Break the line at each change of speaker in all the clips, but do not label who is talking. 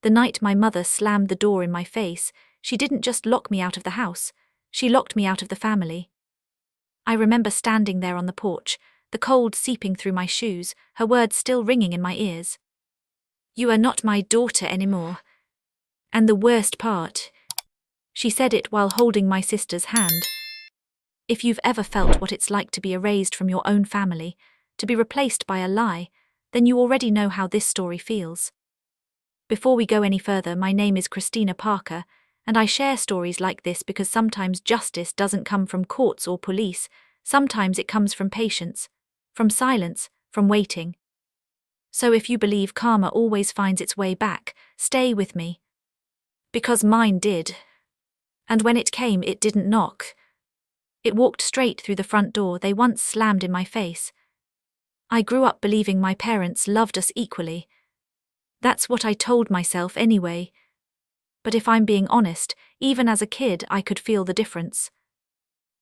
The night my mother slammed the door in my face, she didn't just lock me out of the house, she locked me out of the family. I remember standing there on the porch, the cold seeping through my shoes, her words still ringing in my ears. "You are not my daughter anymore. And the worst part," she said it while holding my sister's hand, "if you've ever felt what it's like to be erased from your own family, to be replaced by a lie, then you already know how this story feels. Before we go any further, my name is Christina Parker, and I share stories like this because sometimes justice doesn't come from courts or police, sometimes it comes from patience, from silence, from waiting. So if you believe karma always finds its way back, stay with me. Because mine did. And when it came, it didn't knock. It walked straight through the front door they once slammed in my face. I grew up believing my parents loved us equally. That's what I told myself anyway. But if I'm being honest, even as a kid I could feel the difference.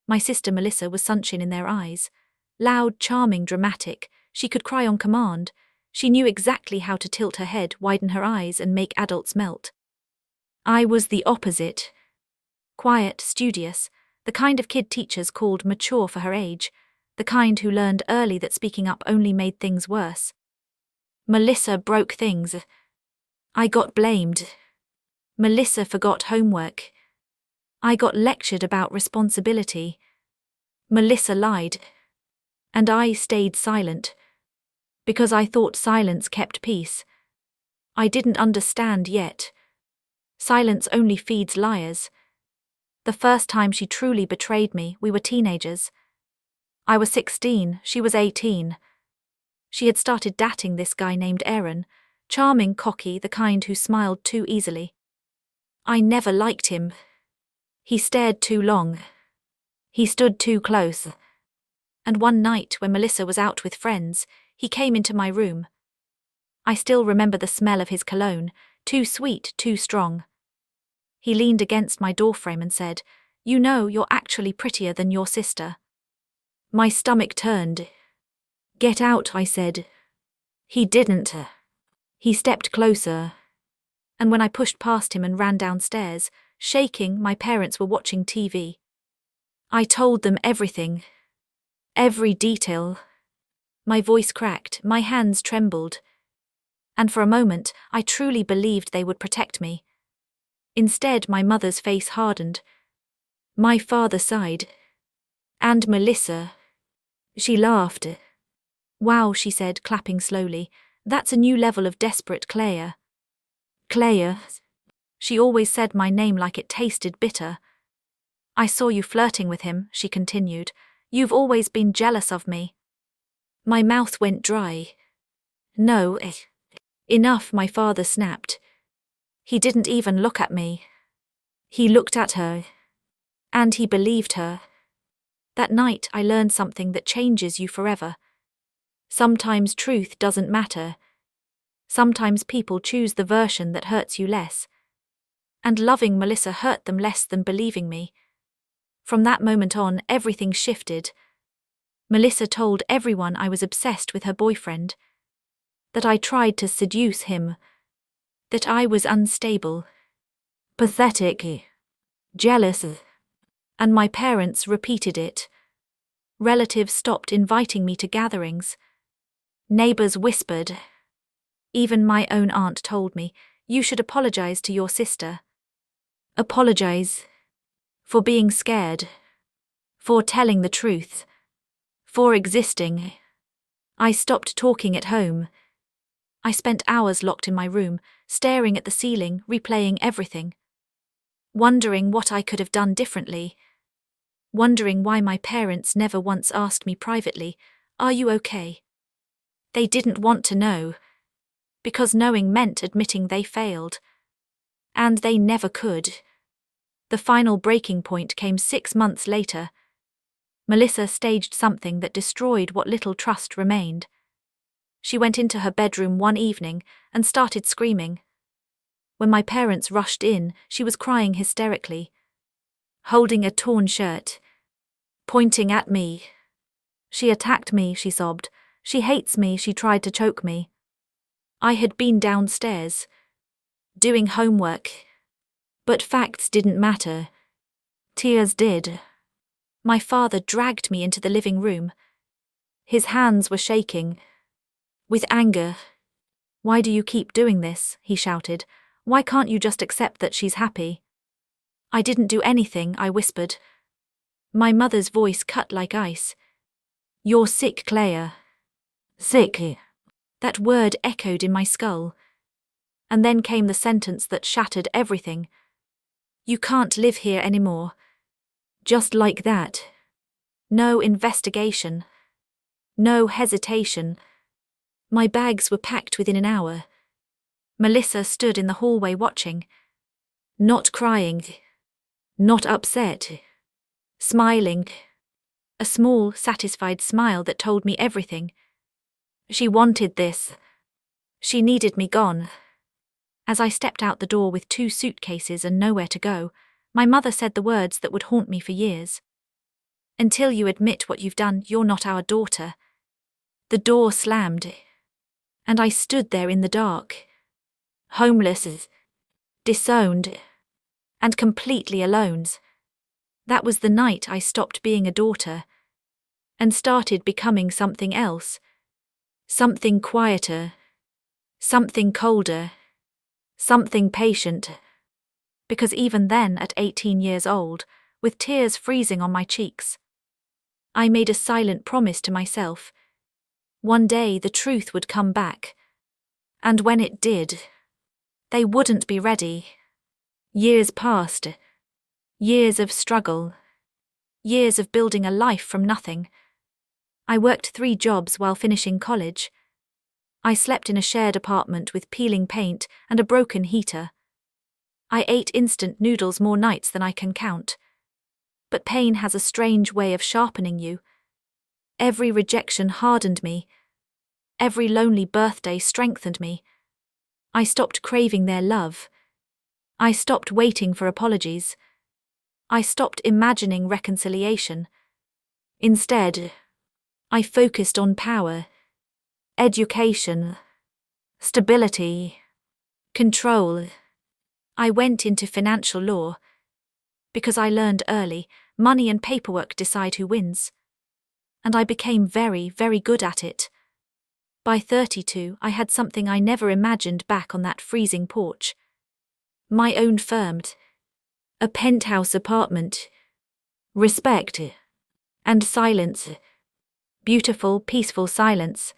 My sister Melissa was sunshine in their eyes. Loud, charming, dramatic, she could cry on command. She knew exactly how to tilt her head, widen her eyes, and make adults melt. I was the opposite. Quiet, studious, the kind of kid teachers called mature for her age, the kind who learned early that speaking up only made things worse. Melissa broke things. I got blamed. Melissa forgot homework. I got lectured about responsibility. Melissa lied. And I stayed silent. Because I thought silence kept peace. I didn't understand yet. Silence only feeds liars. The first time she truly betrayed me, we were teenagers. I was 16, she was 18. She had started dating this guy named Aaron, charming, cocky, the kind who smiled too easily. I never liked him. He stared too long. He stood too close. And one night when Melissa was out with friends, he came into my room. I still remember the smell of his cologne, too sweet, too strong. He leaned against my doorframe and said, "You know, you're actually prettier than your sister." My stomach turned. "Get out," I said. He didn't. He stepped closer. And when I pushed past him and ran downstairs, shaking, my parents were watching TV. I told them everything. Every detail. My voice cracked, my hands trembled. And for a moment, I truly believed they would protect me. Instead, my mother's face hardened. My father sighed. "And Melissa?" She laughed. "Wow," she said, clapping slowly. "That's a new level of desperate Claire." Claire. She always said my name like it tasted bitter. "I saw you flirting with him," she continued. "You've always been jealous of me." My mouth went dry. "No, enough," my father snapped. He didn't even look at me. He looked at her. And he believed her. That night I learned something that changes you forever. Sometimes truth doesn't matter. Sometimes people choose the version that hurts you less. And loving Melissa hurt them less than believing me. From that moment on, everything shifted. Melissa told everyone I was obsessed with her boyfriend. That I tried to seduce him. That I was unstable. Pathetic. Jealous. And my parents repeated it. Relatives stopped inviting me to gatherings. Neighbors whispered. Even my own aunt told me, "You should apologize to your sister." Apologize. For being scared. For telling the truth. For existing. I stopped talking at home. I spent hours locked in my room, staring at the ceiling, replaying everything. Wondering what I could have done differently. Wondering why my parents never once asked me privately, "Are you okay?" They didn't want to know. Because knowing meant admitting they failed. And they never could. The final breaking point came 6 months later. Melissa staged something that destroyed what little trust remained. She went into her bedroom one evening and started screaming. When my parents rushed in, she was crying hysterically. Holding a torn shirt. Pointing at me. "She attacked me," she sobbed. "She hates me," she tried to choke me. I had been downstairs. doing homework. But facts didn't matter. Tears did. My father dragged me into the living room. His hands were shaking. With anger. "Why do you keep doing this?" he shouted. "Why can't you just accept that she's happy?" "I didn't do anything," I whispered. My mother's voice cut like ice. "You're sick, Claire." Sick. That word echoed in my skull. And then came the sentence that shattered everything. "You can't live here anymore." Just like that. No investigation. No hesitation. My bags were packed within an hour. Melissa stood in the hallway watching. Not crying. Not upset. Smiling. A small, satisfied smile that told me everything. She wanted this. She needed me gone. As I stepped out the door with 2 suitcases and nowhere to go, my mother said the words that would haunt me for years. "Until you admit what you've done, you're not our daughter." The door slammed. And I stood there in the dark. Homeless. Disowned. And completely alone. That was the night I stopped being a daughter. And started becoming something else. Something quieter. Something colder. Something patient. Because even then, at 18 years old, with tears freezing on my cheeks, I made a silent promise to myself. One day the truth would come back. And when it did, they wouldn't be ready. Years passed. Years of struggle. Years of building a life from nothing. I worked 3 jobs while finishing college. I slept in a shared apartment with peeling paint and a broken heater. I ate instant noodles more nights than I can count. But pain has a strange way of sharpening you. Every rejection hardened me. Every lonely birthday strengthened me. I stopped craving their love. I stopped waiting for apologies. I stopped imagining reconciliation. Instead, I focused on power, education, stability, control. I went into financial law. Because I learned early, money and paperwork decide who wins. And I became very, very good at it. By 32, I had something I never imagined back on that freezing porch. My own firm. A penthouse apartment. Respect. And silence. Beautiful, peaceful silence.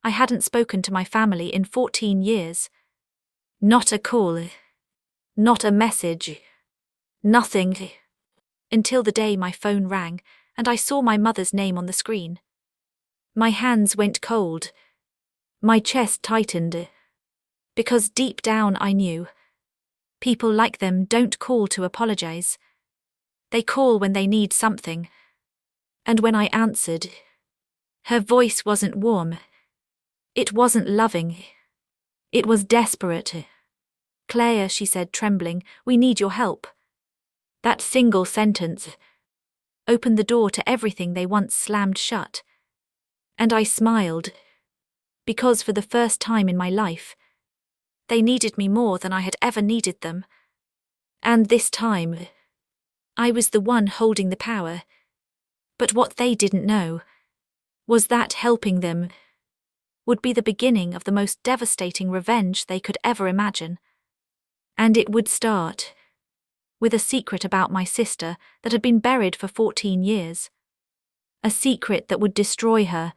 I hadn't spoken to my family in 14 years. Not a call. Not a message. Nothing. Until the day my phone rang, and I saw my mother's name on the screen. My hands went cold. My chest tightened. Because deep down I knew. People like them don't call to apologize. They call when they need something. And when I answered, her voice wasn't warm. It wasn't loving. It was desperate. "Claire," she said, trembling, "we need your help." That single sentence opened the door to everything they once slammed shut. And I smiled. Because for the first time in my life, they needed me more than I had ever needed them. And this time, I was the one holding the power. But what they didn't know was that helping them would be the beginning of the most devastating revenge they could ever imagine. And it would start with a secret about my sister that had been buried for 14 years. A secret that would destroy her,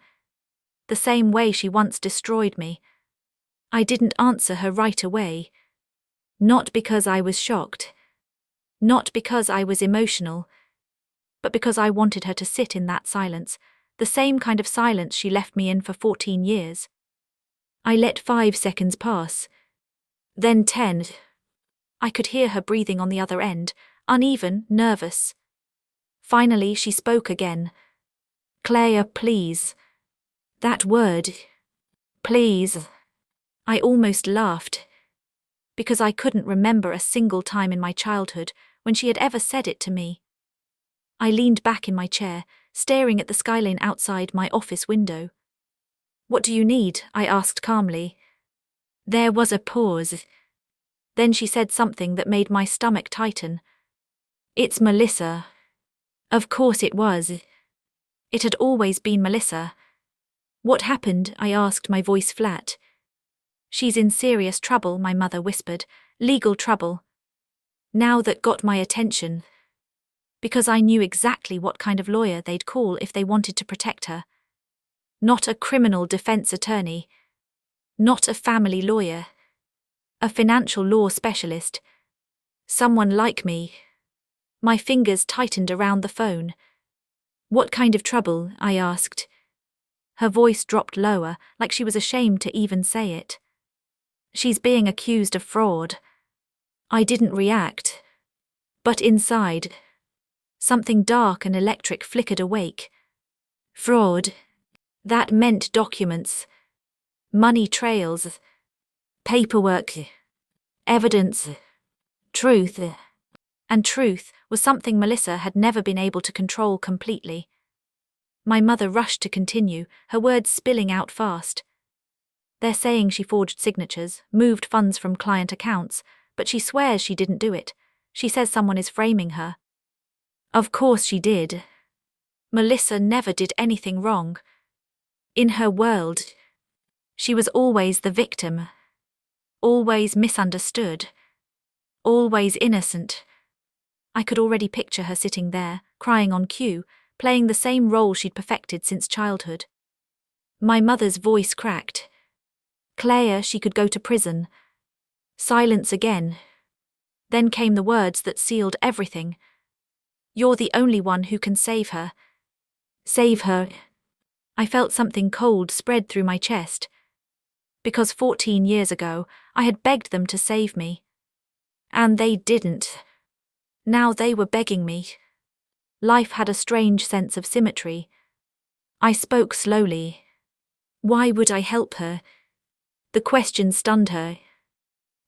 the same way she once destroyed me. I didn't answer her right away. Not because I was shocked. Not because I was emotional. But because I wanted her to sit in that silence, the same kind of silence she left me in for 14 years. I let 5 seconds pass. Then 10. I could hear her breathing on the other end, uneven, nervous. Finally, she spoke again. "Claire, please." That word. Please. I almost laughed. Because I couldn't remember a single time in my childhood when she had ever said it to me. I leaned back in my chair, staring at the skyline outside my office window. "What do you need?" I asked calmly. There was a pause. Then she said something that made my stomach tighten. "It's Melissa." Of course it was. It had always been Melissa. "What happened?" I asked, my voice flat. "She's in serious trouble," my mother whispered. "Legal trouble." Now that got my attention, because I knew exactly what kind of lawyer they'd call if they wanted to protect her. Not a criminal defense attorney. Not a family lawyer. A financial law specialist. Someone like me. My fingers tightened around the phone. "What kind of trouble?" I asked. Her voice dropped lower, like she was ashamed to even say it. "She's being accused of fraud." I didn't react. But inside, something dark and electric flickered awake. Fraud. That meant documents. Money trails. Paperwork. Evidence. Truth. And truth was something Melissa had never been able to control completely. My mother rushed to continue, her words spilling out fast. "They're saying she forged signatures, moved funds from client accounts, but she swears she didn't do it. She says someone is framing her." Of course she did. Melissa never did anything wrong. In her world, she was always the victim. Always misunderstood. Always innocent. I could already picture her sitting there, crying on cue, playing the same role she'd perfected since childhood. My mother's voice cracked. "Claire, she could go to prison." Silence again. Then came the words that sealed everything. "You're the only one who can save her." Save her. I felt something cold spread through my chest. Because 14 years ago, I had begged them to save me. And they didn't. Now they were begging me. Life had a strange sense of symmetry. I spoke slowly. Why would I help her? The question stunned her.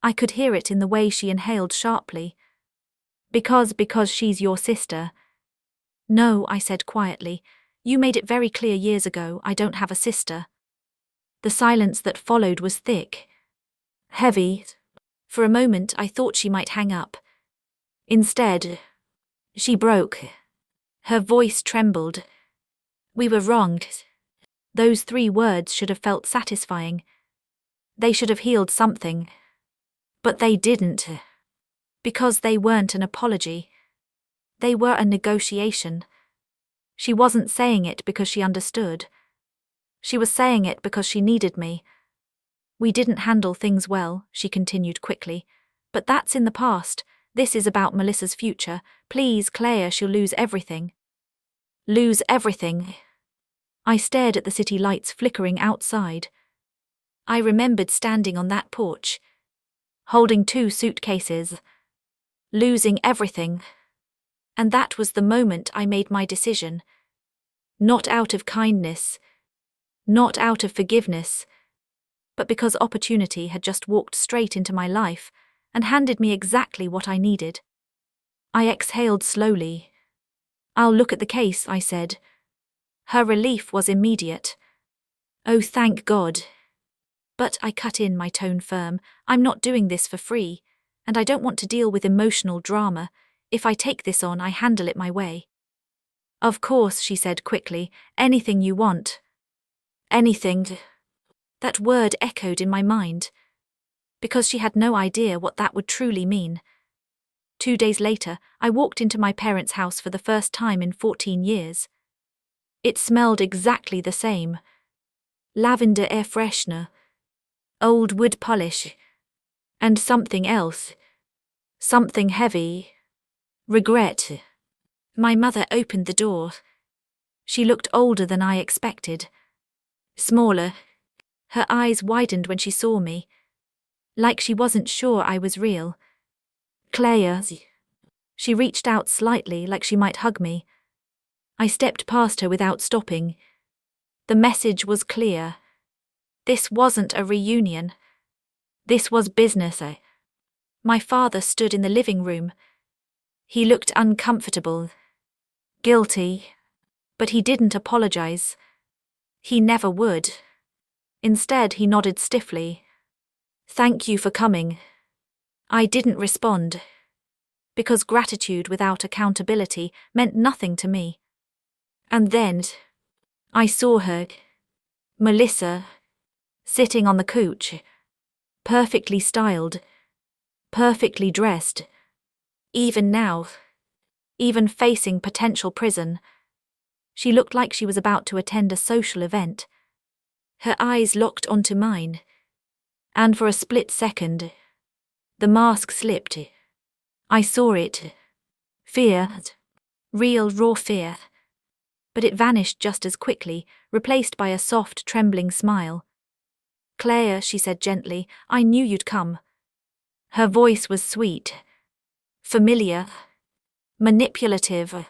I could hear it in the way she inhaled sharply. Because she's your sister." "No," I said quietly. "You made it very clear years ago I don't have a sister." The silence that followed was thick. Heavy. For a moment I thought she might hang up. Instead, she broke. Her voice trembled. "We were wrong." Those 3 words should have felt satisfying. They should have healed something. But they didn't. Because they weren't an apology. They were a negotiation. She wasn't saying it because she understood. She was saying it because she needed me. "We didn't handle things well," she continued quickly. "But that's in the past. This is about Melissa's future. Please, Claire, she'll lose everything." Lose everything. I stared at the city lights flickering outside. I remembered standing on that porch, holding 2 suitcases. Losing everything. And that was the moment I made my decision. Not out of kindness. Not out of forgiveness. But because opportunity had just walked straight into my life and handed me exactly what I needed. I exhaled slowly. "I'll look at the case," I said. Her relief was immediate. "Oh, thank God." "But," I cut in, my tone firm, "I'm not doing this for free, and I don't want to deal with emotional drama. If I take this on, I handle it my way." "Of course," she said quickly, "anything you want." Anything. That word echoed in my mind. Because she had no idea what that would truly mean. 2 days later, I walked into my parents' house for the first time in 14 years. It smelled exactly the same. Lavender air freshener. Old wood polish. And something else. Something heavy. Regret. My mother opened the door. She looked older than I expected. Smaller. Her eyes widened when she saw me. Like she wasn't sure I was real. "Claire." She reached out slightly, like she might hug me. I stepped past her without stopping. The message was clear. This wasn't a reunion. This was business. My father stood in the living room. He looked uncomfortable. Guilty. But he didn't apologize. He never would. Instead, he nodded stiffly. "Thank you for coming." I didn't respond, because gratitude without accountability meant nothing to me. And then I saw her, Melissa, sitting on the couch, perfectly styled, perfectly dressed. Even now, even facing potential prison, she looked like she was about to attend a social event. Her eyes locked onto mine, and for a split second, the mask slipped. I saw it. Fear. Real, raw fear. But it vanished just as quickly, replaced by a soft, trembling smile. "Claire," she said gently, "I knew you'd come." Her voice was sweet, familiar, manipulative,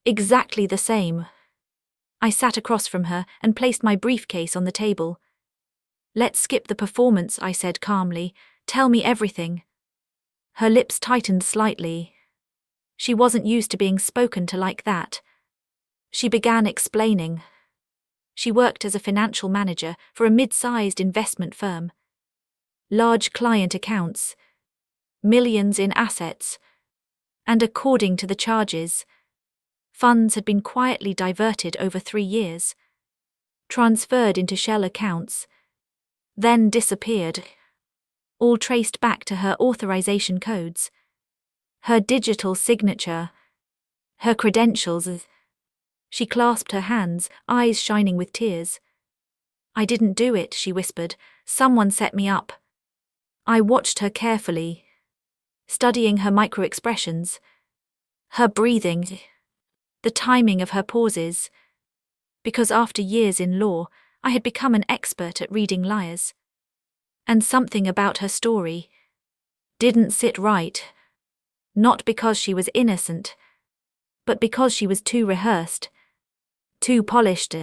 exactly the same. I sat across from her and placed my briefcase on the table. "Let's skip the performance," I said calmly. "Tell me everything." Her lips tightened slightly. She wasn't used to being spoken to like that. She began explaining. She worked as a financial manager for a mid-sized investment firm. Large client accounts, millions in assets, and according to the charges, funds had been quietly diverted over 3 years, transferred into shell accounts, then disappeared, all traced back to her authorization codes, her digital signature, her credentials. She clasped her hands, eyes shining with tears. "I didn't do it," she whispered. "Someone set me up." I watched her carefully, studying her micro-expressions, her breathing, the timing of her pauses, because after years in law, I had become an expert at reading liars. And something about her story didn't sit right, not because she was innocent, but because she was too rehearsed, too polished,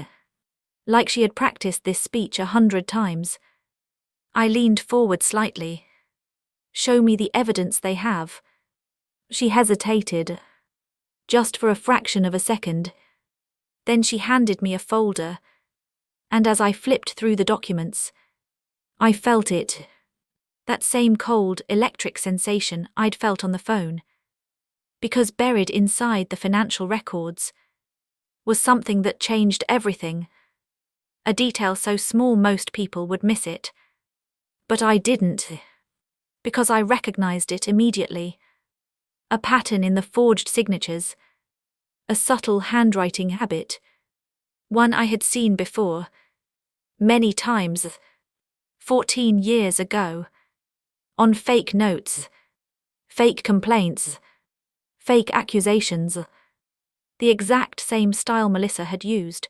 like she had practiced this speech 100 times. I leaned forward slightly. "Show me the evidence they have." She hesitated, just for a fraction of a second. Then she handed me a folder, and as I flipped through the documents, I felt it. That same cold, electric sensation I'd felt on the phone. Because buried inside the financial records was something that changed everything. A detail so small most people would miss it. But I didn't. Because I recognized it immediately. A pattern in the forged signatures. A subtle handwriting habit. One I had seen before. Many times. 14 years ago. On fake notes. Fake complaints. Fake accusations. The exact same style Melissa had used.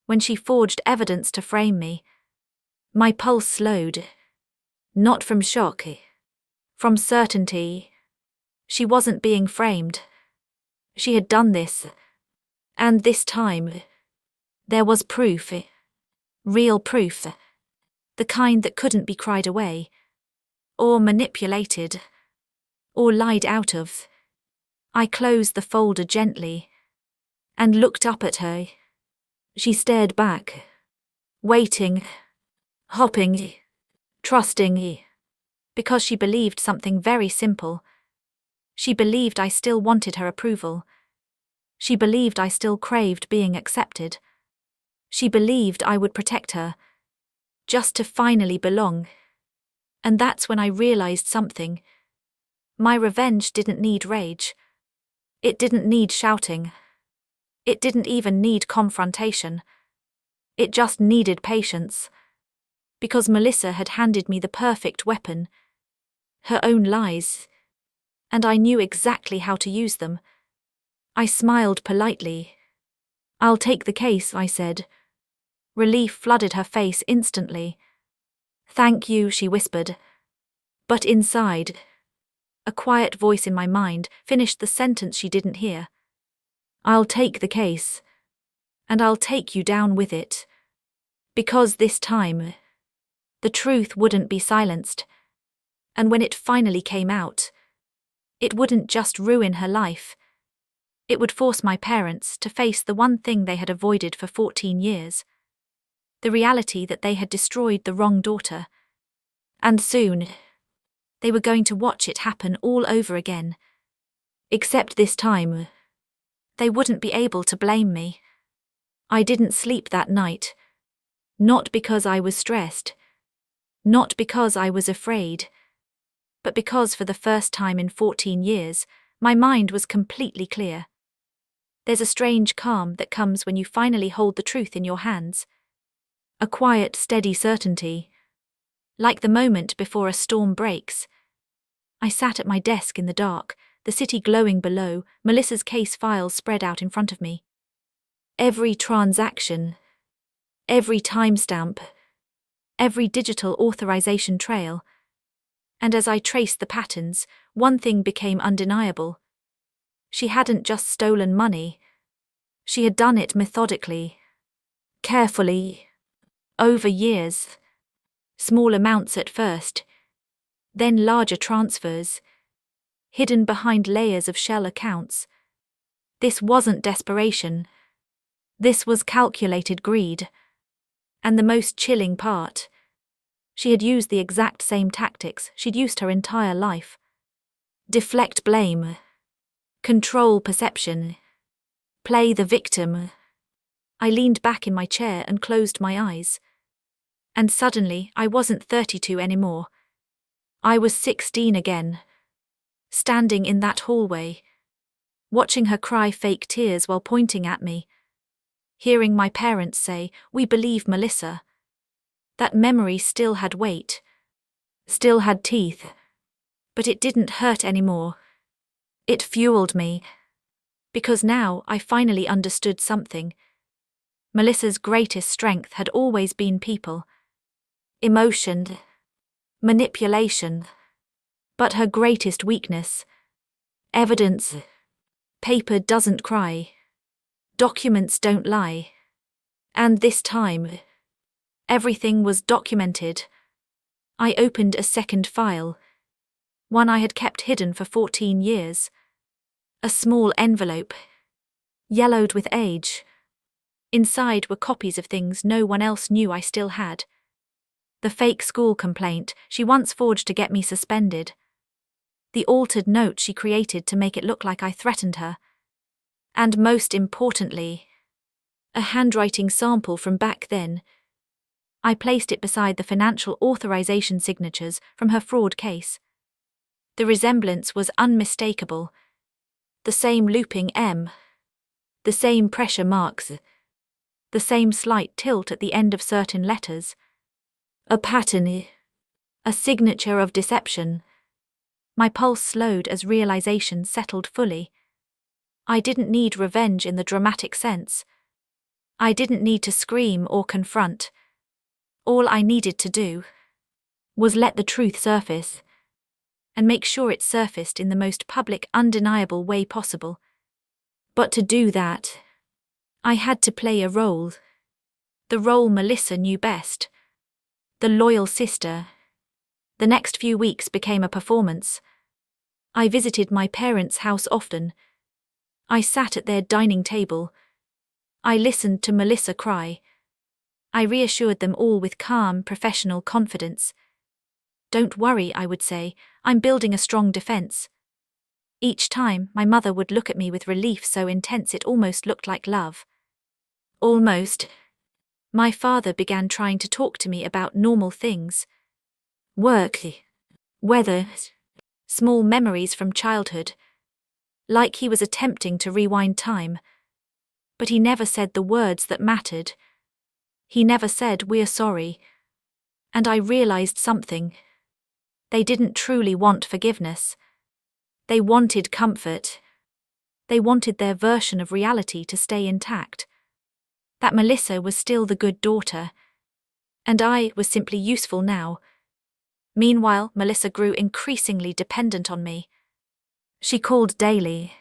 When she forged evidence to frame me, my pulse slowed. Not from shock. From certainty. She wasn't being framed. She had done this. And this time, there was proof. Real proof. The kind that couldn't be cried away, or manipulated, or lied out of. I closed the folder gently, and looked up at her. She stared back, waiting, hopping, trusting, because she believed something very simple. She believed I still wanted her approval. She believed I still craved being accepted. She believed I would protect her, just to finally belong. And that's when I realized something. My revenge didn't need rage. It didn't need shouting. It didn't even need confrontation. It just needed patience. Because Melissa had handed me the perfect weapon. Her own lies. And I knew exactly how to use them. I smiled politely. "I'll take the case," I said. Relief flooded her face instantly. "Thank you," she whispered. But inside, a quiet voice in my mind finished the sentence she didn't hear. "I'll take the case. And I'll take you down with it. Because this time, the truth wouldn't be silenced. And when it finally came out, it wouldn't just ruin her life. It would force my parents to face the one thing they had avoided for 14 years. The reality that they had destroyed the wrong daughter. And soon, They were going to watch it happen all over again. Except this time, they wouldn't be able to blame me. I didn't sleep that night. Not because I was stressed. Not because I was afraid. But because for the first time in 14 years, my mind was completely clear. There's a strange calm that comes when you finally hold the truth in your hands. A quiet, steady certainty. Like the moment before a storm breaks. I sat at my desk in the dark, the city glowing below, Melissa's case files spread out in front of me. Every transaction, every timestamp, every digital authorization trail. And as I traced the patterns, one thing became undeniable. She hadn't just stolen money. She had done it methodically, carefully, over years. Small amounts at first, then larger transfers, hidden behind layers of shell accounts. This wasn't desperation. This was calculated greed. And the most chilling part, she had used the exact same tactics she'd used her entire life. Deflect blame. Control perception. Play the victim. I leaned back in my chair and closed my eyes. And suddenly, I wasn't 32 anymore. I was 16 again. Standing in that hallway. Watching her cry fake tears while pointing at me. Hearing my parents say, "We believe Melissa." That memory still had weight. Still had teeth. But it didn't hurt anymore. It fueled me. Because now I finally understood something. Melissa's greatest strength had always been people. Emotion. Manipulation. But her greatest weakness. Evidence. Paper doesn't cry. Documents don't lie. And this time, everything was documented. I opened a second file. One I had kept hidden for 14 years. A small envelope. Yellowed with age. Inside were copies of things no one else knew I still had. The fake school complaint she once forged to get me suspended. The altered note she created to make it look like I threatened her. And most importantly, a handwriting sample from back then. I placed it beside the financial authorization signatures from her fraud case. The resemblance was unmistakable. The same looping M. The same pressure marks. The same slight tilt at the end of certain letters. A pattern. A signature of deception. My pulse slowed as realization settled fully. I didn't need revenge in the dramatic sense. I didn't need to scream or confront. All I needed to do was let the truth surface, and make sure it surfaced in the most public, undeniable way possible. But to do that, I had to play a role. The role Melissa knew best. The loyal sister. The next few weeks became a performance. I visited my parents' house often. I sat at their dining table. I listened to Melissa cry. I reassured them all with calm, professional confidence. "Don't worry," I would say, "I'm building a strong defense." Each time, my mother would look at me with relief so intense it almost looked like love. Almost. My father began trying to talk to me about normal things. Work, weather, small memories from childhood. Like he was attempting to rewind time. But he never said the words that mattered. He never said, "We're sorry." And I realized something. They didn't truly want forgiveness. They wanted comfort. They wanted their version of reality to stay intact. That Melissa was still the good daughter. And I was simply useful now. Meanwhile, Melissa grew increasingly dependent on me. She called daily.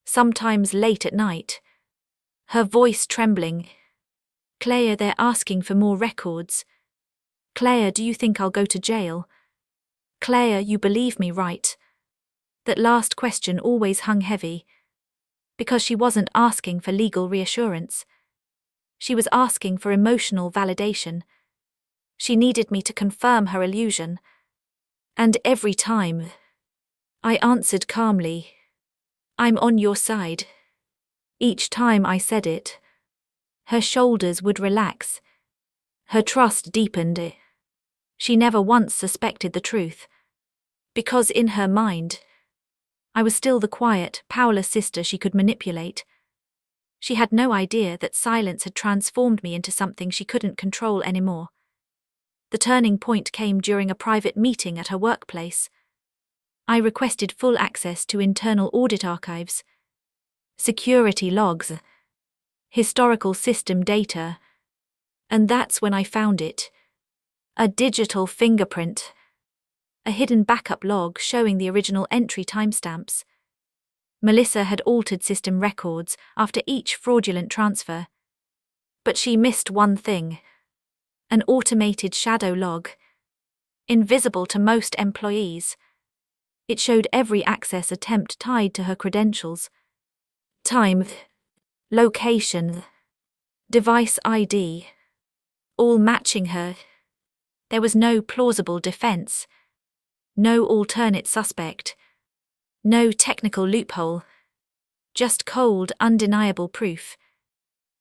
Sometimes late at night. Her voice trembling. "Claire, they're asking for more records. Claire, do you think I'll go to jail? Claire, you believe me, right?" That last question always hung heavy. Because she wasn't asking for legal reassurance. She was asking for emotional validation. She needed me to confirm her illusion. And every time, I answered calmly, "I'm on your side." Each time I said it, her shoulders would relax, her trust deepened. She never once suspected the truth, because in her mind, I was still the quiet, powerless sister she could manipulate. She had no idea that silence had transformed me into something she couldn't control anymore. The turning point came during a private meeting at her workplace. I requested full access to internal audit archives, security logs, historical system data, and that's when I found it. A digital fingerprint. A hidden backup log showing the original entry timestamps. Melissa had altered system records after each fraudulent transfer. But she missed one thing. An automated shadow log. Invisible to most employees. It showed every access attempt tied to her credentials. Time, location, device ID, all matching her. There was no plausible defense, no alternate suspect, no technical loophole, just cold, undeniable proof.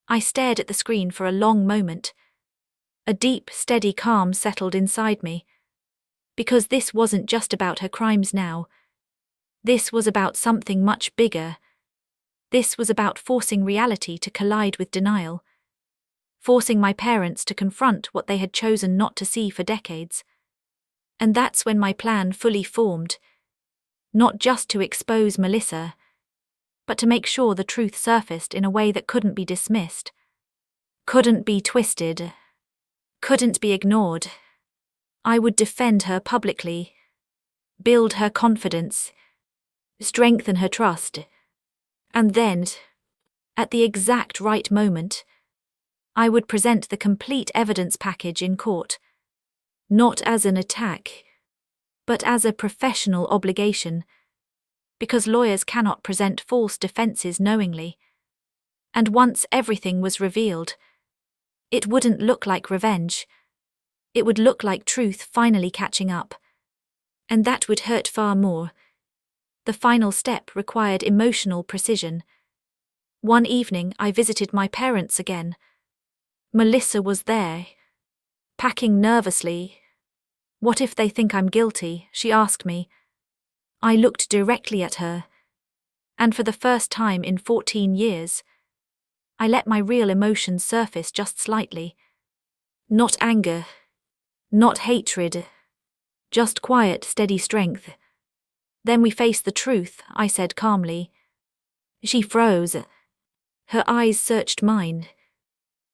I stared at the screen for a long moment. A deep, steady calm settled inside me. Because this wasn't just about her crimes now. This was about something much bigger. This was about forcing reality to collide with denial. Forcing my parents to confront what they had chosen not to see for decades. And that's when my plan fully formed. Not just to expose Melissa, but to make sure the truth surfaced in a way that couldn't be dismissed. Couldn't be twisted. Couldn't be ignored. I would defend her publicly. Build her confidence. Strengthen her trust. And then, at the exact right moment, I would present the complete evidence package in court. Not as an attack, but as a professional obligation, because lawyers cannot present false defenses knowingly. And once everything was revealed, it wouldn't look like revenge. It would look like truth finally catching up. And that would hurt far more. The final step required emotional precision. One evening I visited my parents again. Melissa was there, packing nervously. "What if they think I'm guilty?" she asked me. I looked directly at her, and for the first time in 14 years, I let my real emotions surface just slightly. Not anger, not hatred, just quiet, steady strength. "Then we face the truth," I said calmly. She froze. Her eyes searched mine.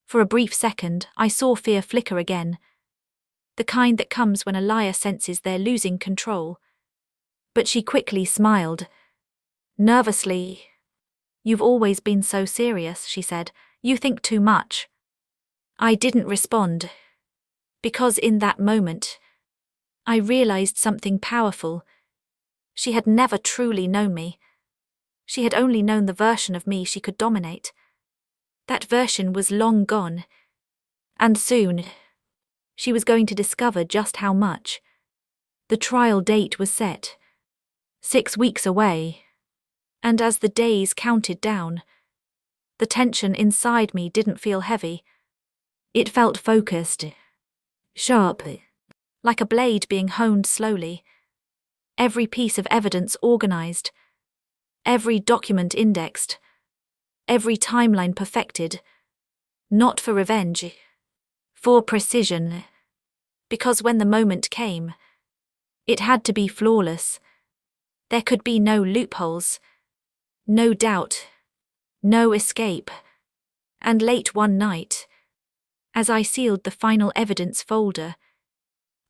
For a brief second, I saw fear flicker again. The kind that comes when a liar senses they're losing control. But she quickly smiled. Nervously. "You've always been so serious," she said. "You think too much." I didn't respond. Because in that moment, I realized something powerful. She had never truly known me. She had only known the version of me she could dominate. That version was long gone. And soon, she was going to discover just how much. The trial date was set. 6 weeks away. And as the days counted down, the tension inside me didn't feel heavy. It felt focused. Sharp. Like a blade being honed slowly. Every piece of evidence organized. Every document indexed. Every timeline perfected. Not for revenge. For precision. Because when the moment came, it had to be flawless. There could be no loopholes. No doubt. No escape. And late one night, as I sealed the final evidence folder,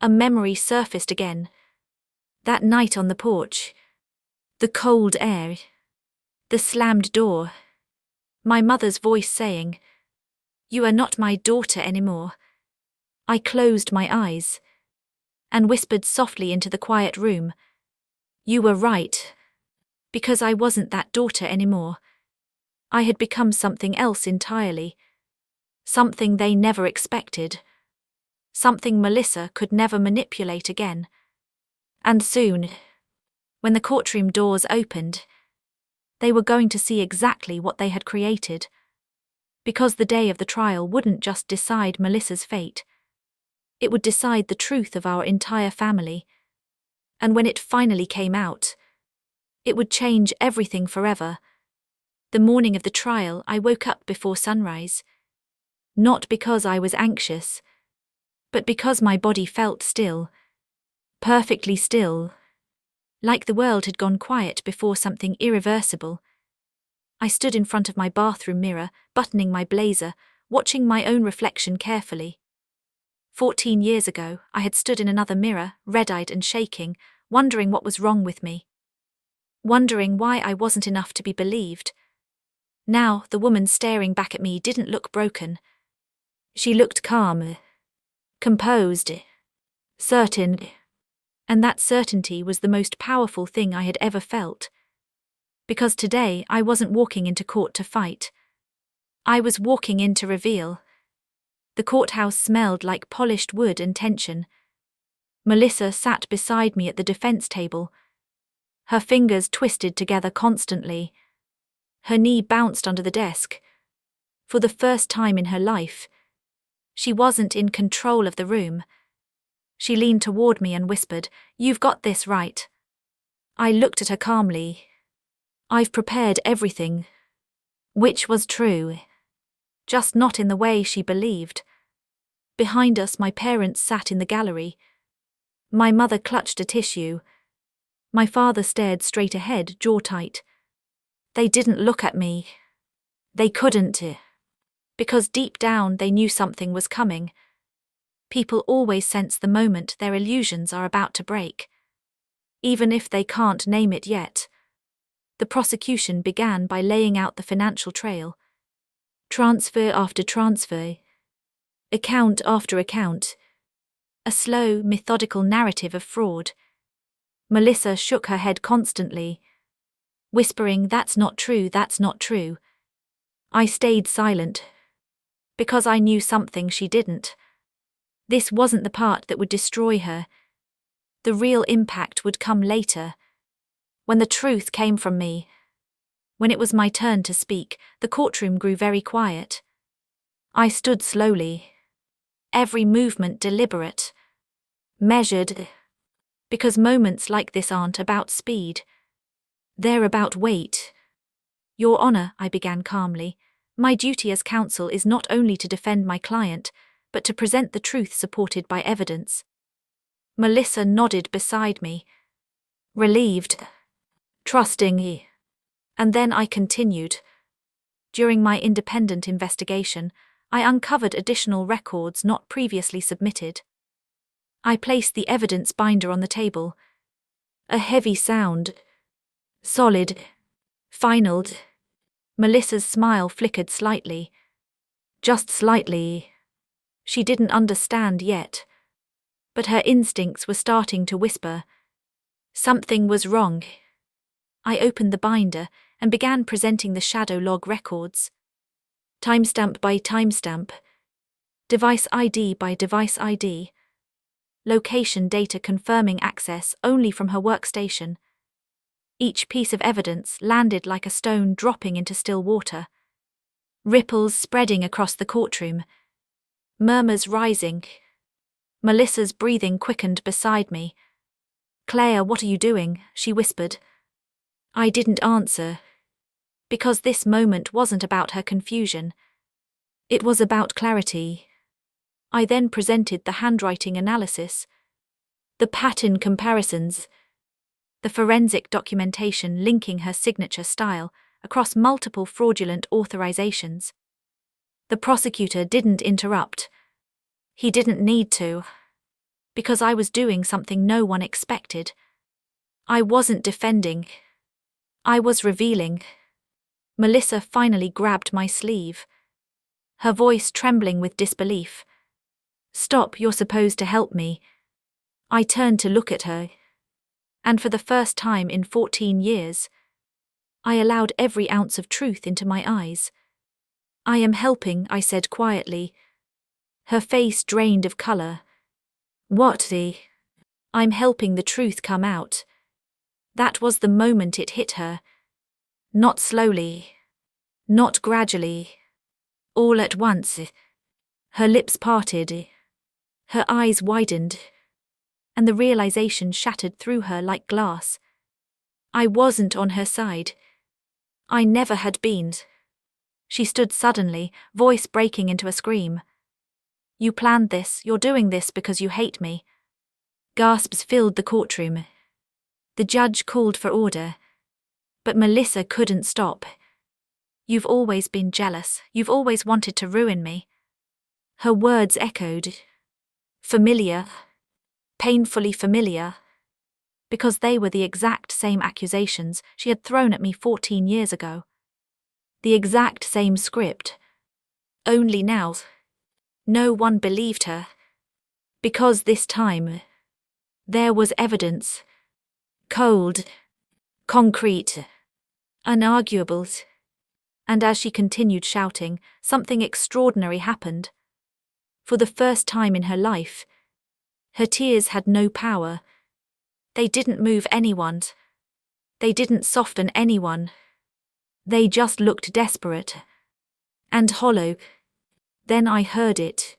a memory surfaced again. That night on the porch. The cold air. The slammed door. My mother's voice saying, "You are not my daughter anymore." I closed my eyes and whispered softly into the quiet room, "You were right." Because I wasn't that daughter anymore. I had become something else entirely. Something they never expected. Something Melissa could never manipulate again. And soon, when the courtroom doors opened, they were going to see exactly what they had created. Because the day of the trial wouldn't just decide Melissa's fate. It would decide the truth of our entire family. And when it finally came out, it would change everything forever. The morning of the trial, I woke up before sunrise. Not because I was anxious, but because my body felt still. Perfectly still. Like the world had gone quiet before something irreversible. I stood in front of my bathroom mirror, buttoning my blazer, watching my own reflection carefully. 14 years ago, I had stood in another mirror, red-eyed and shaking, wondering what was wrong with me. Wondering why I wasn't enough to be believed. Now, the woman staring back at me didn't look broken. She looked calm, composed, certain. And that certainty was the most powerful thing I had ever felt. Because today, I wasn't walking into court to fight. I was walking in to reveal. The courthouse smelled like polished wood and tension. Melissa sat beside me at the defense table. Her fingers twisted together constantly. Her knee bounced under the desk. For the first time in her life, she wasn't in control of the room. She leaned toward me and whispered, "You've got this right." I looked at her calmly. "I've prepared everything." Which was true. Just not in the way she believed. Behind us, my parents sat in the gallery. My mother clutched a tissue. My father stared straight ahead, jaw tight. They didn't look at me. They couldn't. Because deep down they knew something was coming. People always sense the moment their illusions are about to break. Even if they can't name it yet. The prosecution began by laying out the financial trail. Transfer after transfer. Account after account. A slow, methodical narrative of fraud. Melissa shook her head constantly, whispering, "That's not true, that's not true." I stayed silent, because I knew something she didn't. This wasn't the part that would destroy her. The real impact would come later, when the truth came from me. When it was my turn to speak, the courtroom grew very quiet. I stood slowly, every movement deliberate, measured, because moments like this aren't about speed. They're about weight. "Your Honor," I began calmly, "my duty as counsel is not only to defend my client, but to present the truth supported by evidence." Melissa nodded beside me, relieved, trusting. And then I continued. During my independent investigation, I uncovered additional records not previously submitted. I placed the evidence binder on the table. A heavy sound. Solid. Final. Melissa's smile flickered slightly. Just slightly. She didn't understand yet. But her instincts were starting to whisper. Something was wrong. I opened the binder and began presenting the shadow log records. Timestamp by timestamp. Device ID by device ID. Location data confirming access only from her workstation. Each piece of evidence landed like a stone dropping into still water. Ripples spreading across the courtroom. Murmurs rising. Melissa's breathing quickened beside me. "Claire, what are you doing?" she whispered. I didn't answer. Because this moment wasn't about her confusion. It was about clarity. I then presented the handwriting analysis, the pattern comparisons, the forensic documentation linking her signature style across multiple fraudulent authorizations. The prosecutor didn't interrupt. He didn't need to. Because I was doing something no one expected. I wasn't defending. I was revealing. Melissa finally grabbed my sleeve, her voice trembling with disbelief. "Stop, you're supposed to help me." I turned to look at her. And for the first time in 14 years, I allowed every ounce of truth into my eyes. "I am helping," I said quietly. Her face drained of color. "What the?" I'm helping the truth come out. That was the moment it hit her. Not slowly. Not gradually. All at once. Her lips parted. Her eyes widened. And the realization shattered through her like glass. I wasn't on her side. I never had been. She stood suddenly, voice breaking into a scream. You planned this, you're doing this because you hate me. Gasps filled the courtroom. The judge called for order. But Melissa couldn't stop. You've always been jealous, you've always wanted to ruin me. Her words echoed. Familiar. Painfully familiar. Because they were the exact same accusations she had thrown at me 14 years ago. The exact same script. Only now, no one believed her. Because this time, there was evidence. Cold. Concrete. Unarguable. And as she continued shouting, something extraordinary happened. For the first time in her life, her tears had no power. They didn't move anyone. They didn't soften anyone. They just looked desperate. And hollow. Then I heard it.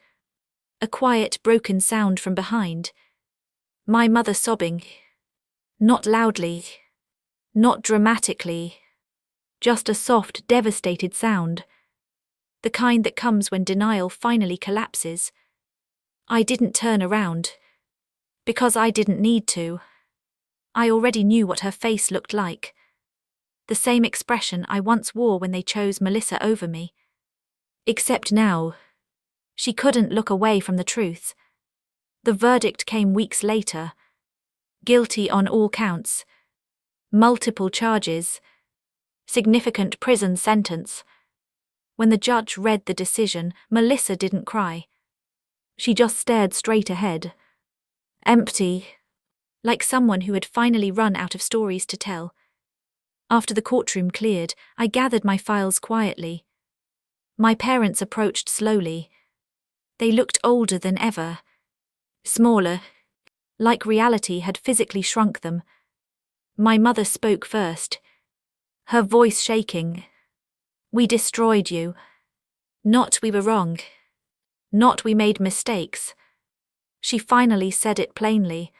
A quiet, broken sound from behind. My mother sobbing. Not loudly. Not dramatically. Just a soft, devastated sound. The kind that comes when denial finally collapses. I didn't turn around. Because I didn't need to. I already knew what her face looked like. The same expression I once wore when they chose Melissa over me. Except now, she couldn't look away from the truth. The verdict came weeks later. Guilty on all counts. Multiple charges. Significant prison sentence. When the judge read the decision, Melissa didn't cry. She just stared straight ahead. Empty. Like someone who had finally run out of stories to tell. After the courtroom cleared, I gathered my files quietly. My parents approached slowly. They looked older than ever. Smaller. Like reality had physically shrunk them. My mother spoke first. Her voice shaking. We destroyed you. Not we were wrong. Not we made mistakes. She finally said it plainly.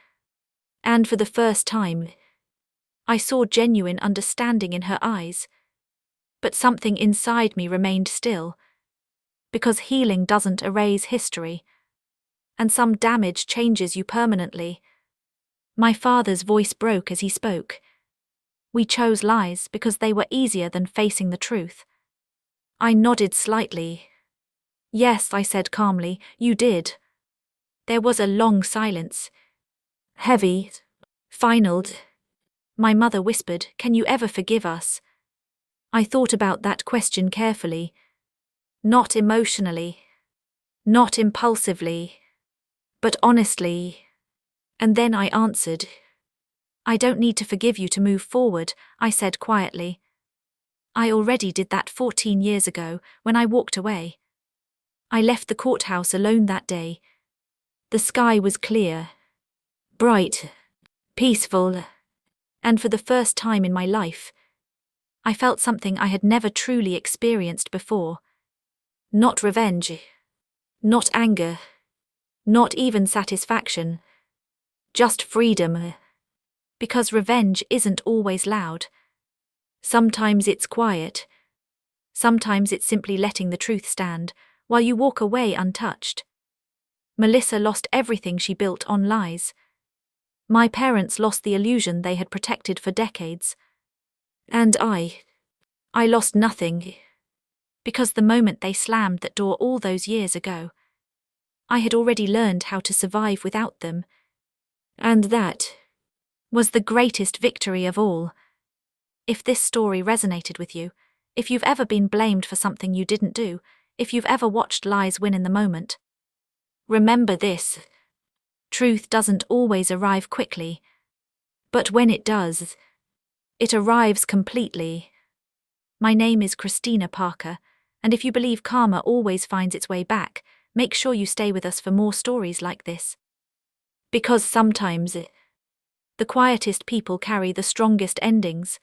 And for the first time, I saw genuine understanding in her eyes. But something inside me remained still. Because healing doesn't erase history. And some damage changes you permanently. My father's voice broke as he spoke. We chose lies because they were easier than facing the truth. I nodded slightly. Yes, I said calmly, you did. There was a long silence. Heavy. Final. My mother whispered, can you ever forgive us? I thought about that question carefully. Not emotionally. Not impulsively. But honestly. And then I answered. I don't need to forgive you to move forward, I said quietly. I already did that 14 years ago, when I walked away. I left the courthouse alone that day. The sky was clear. Bright. Peaceful. And for the first time in my life, I felt something I had never truly experienced before. Not revenge. Not anger. Not even satisfaction. Just freedom. Because revenge isn't always loud. Sometimes it's quiet. Sometimes it's simply letting the truth stand, while you walk away untouched. Melissa lost everything she built on lies. My parents lost the illusion they had protected for decades. And I lost nothing. Because the moment they slammed that door all those years ago, I had already learned how to survive without them. And that was the greatest victory of all. If this story resonated with you, if you've ever been blamed for something you didn't do, if you've ever watched lies win in the moment, remember this. Truth doesn't always arrive quickly. But when it does, it arrives completely. My name is Christina Parker, and if you believe karma always finds its way back, make sure you stay with us for more stories like this. Because sometimes the quietest people carry the strongest endings.